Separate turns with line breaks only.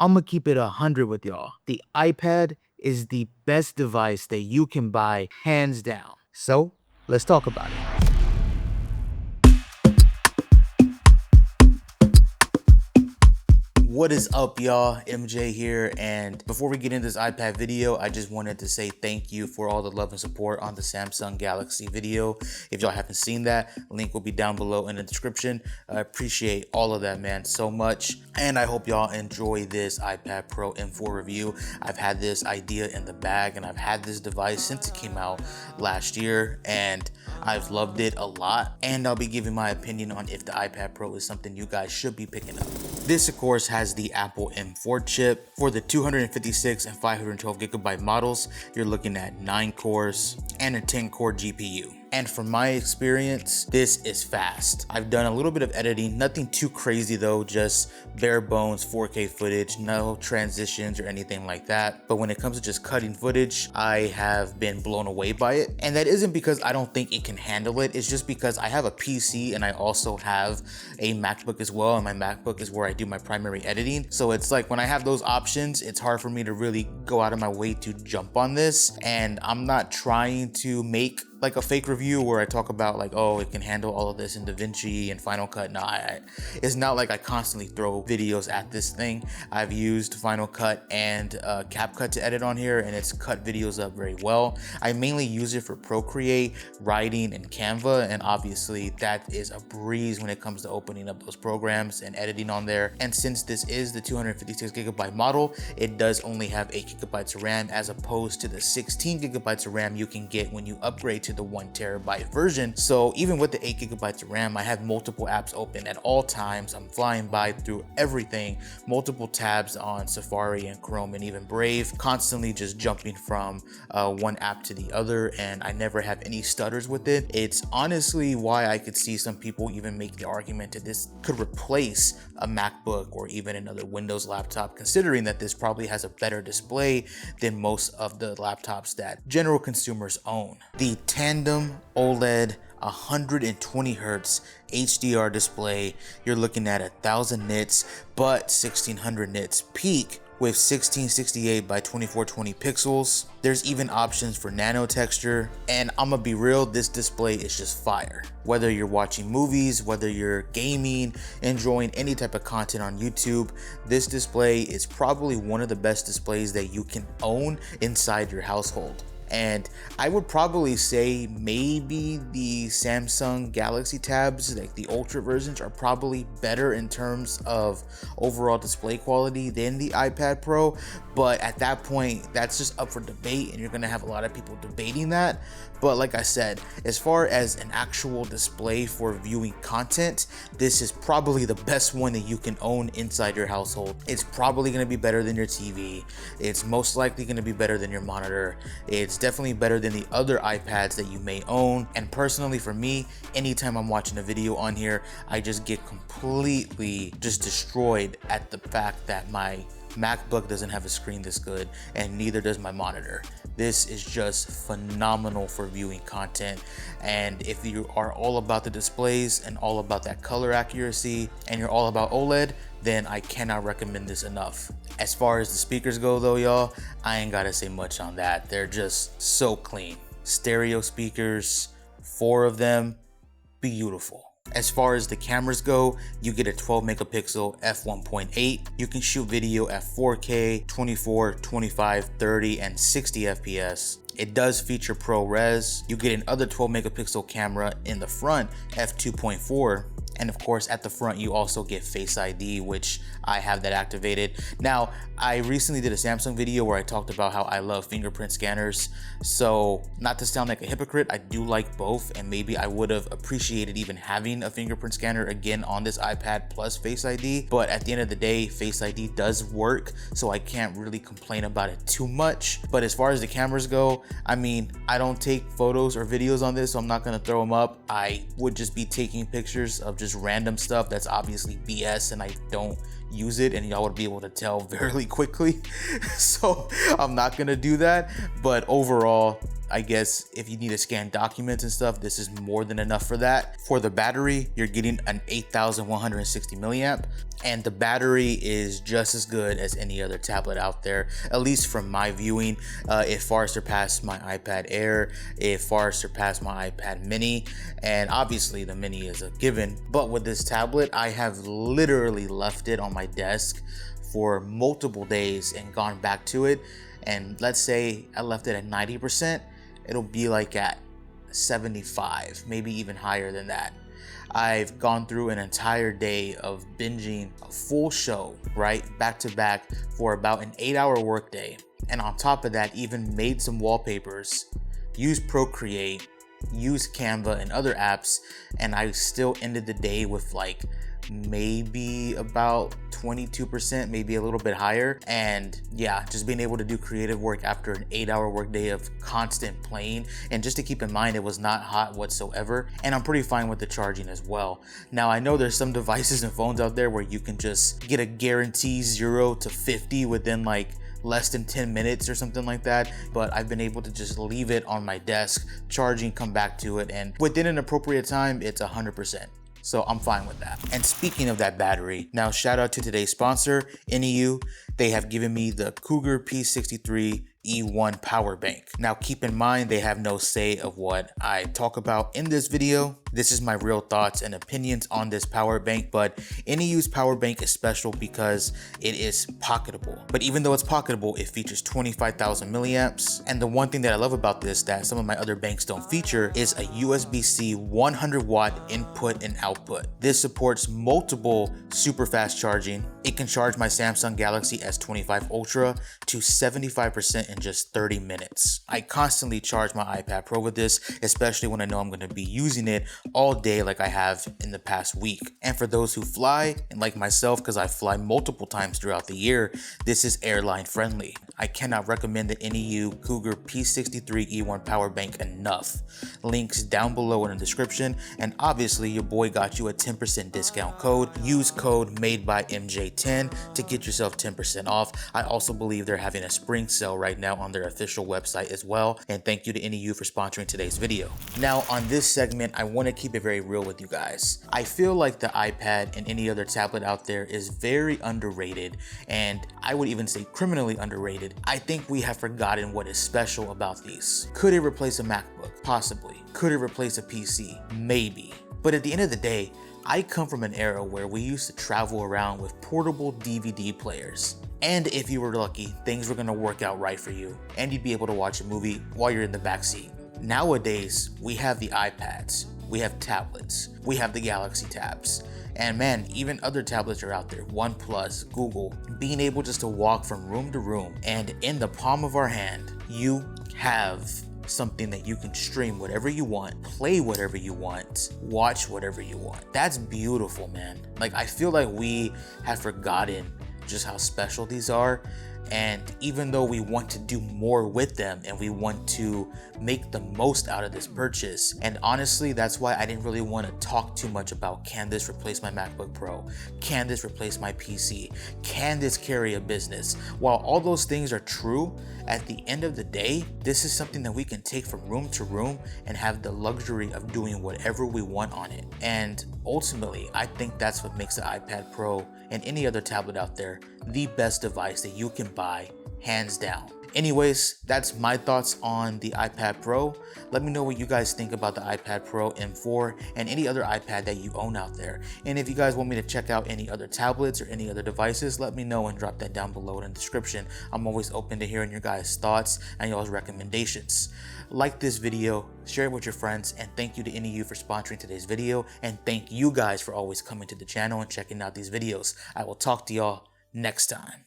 I'm gonna keep it 100 with y'all. The iPad is the best device that you can buy, hands down. So let's talk about it. What is up, y'all? MJ here, and before we get into this iPad video, I just wanted to say thank you for all the love and support on the Samsung Galaxy video. If y'all haven't seen that, link will be down below in the description. I appreciate all of that, man, so much, and I hope y'all enjoy this iPad Pro M4 review. I've had this idea in the bag, and I've had this device since it came out last year, and I've loved it a lot, and I'll be giving my opinion on if the iPad Pro is something you guys should be picking up. This, of course, has the Apple M4 chip. For the 256 and 512 gigabyte models, you're looking at 9 cores and a 10-core GPU. And from my experience, this is fast. I've done a little bit of editing, nothing too crazy though, just bare bones 4K footage, no transitions or anything like that. But when it comes to just cutting footage, I have been blown away by it. And that isn't because I don't think it can handle it, it's just because I have a PC and I also have a MacBook as well, and my MacBook is where I do my primary editing. So it's like when I have those options, it's hard for me to really go out of my way to jump on this. And I'm not trying to make like a fake review where I talk about like, oh, it can handle all of this in DaVinci and Final Cut. No, it's not like I constantly throw videos at this thing. I've used Final Cut and CapCut to edit on here, and it's cut videos up very well. I mainly use it for Procreate, writing, and Canva, and obviously that is a breeze when it comes to opening up those programs and editing on there. And since this is the 256 gigabyte model, it does only have 8 gigabytes of RAM as opposed to the 16 gigabytes of RAM you can get when you upgrade to the 1 terabyte version. So even with the 8 gigabytes of RAM, I have multiple apps open at all times. I'm flying by through everything, multiple tabs on Safari and Chrome and even Brave, constantly just jumping from one app to the other, and I never have any stutters with it. It's honestly why I could see some people even make the argument that this could replace a MacBook or even another Windows laptop, considering that this probably has a better display than most of the laptops that general consumers own. The tandem OLED 120 Hz HDR display, you're looking at 1000 nits but 1600 nits peak with 1668 by 2420 pixels. There's even options for nano texture, and I'm gonna be real, this display is just fire. Whether you're watching movies, whether you're gaming, enjoying any type of content on YouTube, this display is probably one of the best displays that you can own inside your household. And I would probably say maybe the Samsung Galaxy tabs, like the Ultra versions, are probably better in terms of overall display quality than the iPad Pro. But at that point, that's just up for debate, and you're gonna have a lot of people debating that. But like I said, as far as an actual display for viewing content, this is probably the best one that you can own inside your household. It's probably gonna be better than your TV. It's most likely gonna be better than your monitor. It's definitely better than the other iPads that you may own. And personally for me, anytime I'm watching a video on here, I just get completely just destroyed at the fact that my MacBook doesn't have a screen this good, and neither does my monitor. This is just phenomenal for viewing content. And if you are all about the displays and all about that color accuracy, and you're all about OLED, then I cannot recommend this enough. As far as the speakers go though, y'all, I ain't gotta say much on that. They're just so clean. Stereo speakers, 4 of them, beautiful. As far as the cameras go, you get a 12 megapixel f1.8. You can shoot video at 4K, 24, 25, 30, and 60 FPS. It does feature ProRes. You get another 12 megapixel camera in the front, f2.4. And of course, at the front, you also get Face ID, which I have that activated. Now, I recently did a Samsung video where I talked about how I love fingerprint scanners. So not to sound like a hypocrite, I do like both, and maybe I would have appreciated even having a fingerprint scanner again on this iPad plus Face ID. But at the end of the day, Face ID does work, so I can't really complain about it too much. But as far as the cameras go, I mean, I don't take photos or videos on this, so I'm not gonna throw them up. I would just be taking pictures of just random stuff that's obviously BS, and I don't use it, and y'all would be able to tell very quickly. So I'm not gonna do that. But overall, I guess if you need to scan documents and stuff, this is more than enough for that. For the battery, you're getting an 8160 milliamp. and the battery is just as good as any other tablet out there, at least from my viewing. It far surpassed my iPad Air, it far surpassed my iPad Mini, and obviously the Mini is a given. But with this tablet, I have literally left it on my desk for multiple days and gone back to it, and let's say I left it at 90%, it'll be like at 75, maybe even higher than that. I've gone through an entire day of binging a full show, right, back to back for about an 8-hour workday. And on top of that, even made some wallpapers, used Procreate, used Canva and other apps, and I still ended the day with like maybe about 22%, maybe a little bit higher. And yeah, just being able to do creative work after an 8-hour workday of constant playing. And just to keep in mind, it was not hot whatsoever, and I'm pretty fine with the charging as well. Now I know there's some devices and phones out there where you can just get a guarantee 0 to 50 within like less than 10 minutes or something like that, but I've been able to just leave it on my desk, charging, come back to it, and within an appropriate time, it's 100%. So I'm fine with that. And speaking of that battery, now shout out to today's sponsor, INIU. They have given me the Cougar P63 E1 Power Bank. Now keep in mind, they have no say of what I talk about in this video. This is my real thoughts and opinions on this power bank, but INIU's power bank is special because it is pocketable. But even though it's pocketable, it features 25,000 milliamps. And the one thing that I love about this that some of my other banks don't feature is a USB-C 100 watt input and output. This supports multiple super fast charging. It can charge my Samsung Galaxy S25 Ultra to 75% in just 30 minutes. I constantly charge my iPad Pro with this, especially when I know I'm going to be using it all day like I have in the past week. And for those who fly, and like myself, because I fly multiple times throughout the year, this is airline friendly. I cannot recommend the INIU Cougar P63 E1 Power Bank enough. Links down below in the description, and obviously your boy got you a 10% discount code. Use code MADEBYMJ10 to get yourself 10% off. I also believe they're having a spring sale right now on their official website as well, and thank you to INIU for sponsoring today's video. Now on this segment, I want to keep it very real with you guys. I feel like the iPad and any other tablet out there is very underrated, and I would even say criminally underrated. I think we have forgotten what is special about these. Could it replace a MacBook? Possibly. Could it replace a PC? Maybe. But at the end of the day, I come from an era where we used to travel around with portable DVD players. And if you were lucky, things were gonna work out right for you, and you'd be able to watch a movie while you're in the backseat. Nowadays, we have the iPads, we have tablets, we have the Galaxy Tabs. And man, even other tablets are out there, OnePlus, Google. Being able just to walk from room to room, and in the palm of our hand, you have something that you can stream whatever you want, play whatever you want, watch whatever you want. That's beautiful, man. Like, I feel like we have forgotten just how special these are. And even though we want to do more with them and we want to make the most out of this purchase, and honestly, that's why I didn't really want to talk too much about, can this replace my MacBook Pro? Can this replace my PC? Can this carry a business? While all those things are true, at the end of the day, this is something that we can take from room to room and have the luxury of doing whatever we want on it. And ultimately, I think that's what makes the iPad Pro and any other tablet out there the best device that you can buy, hands down. Anyways, that's my thoughts on the iPad Pro. Let me know what you guys think about the iPad Pro M4 and any other iPad that you own out there. And if you guys want me to check out any other tablets or any other devices, let me know and drop that down below in the description. I'm always open to hearing your guys' thoughts and y'all's recommendations. Like this video, share it with your friends, and thank you to INIU for sponsoring today's video. And thank you guys for always coming to the channel and checking out these videos. I will talk to y'all next time.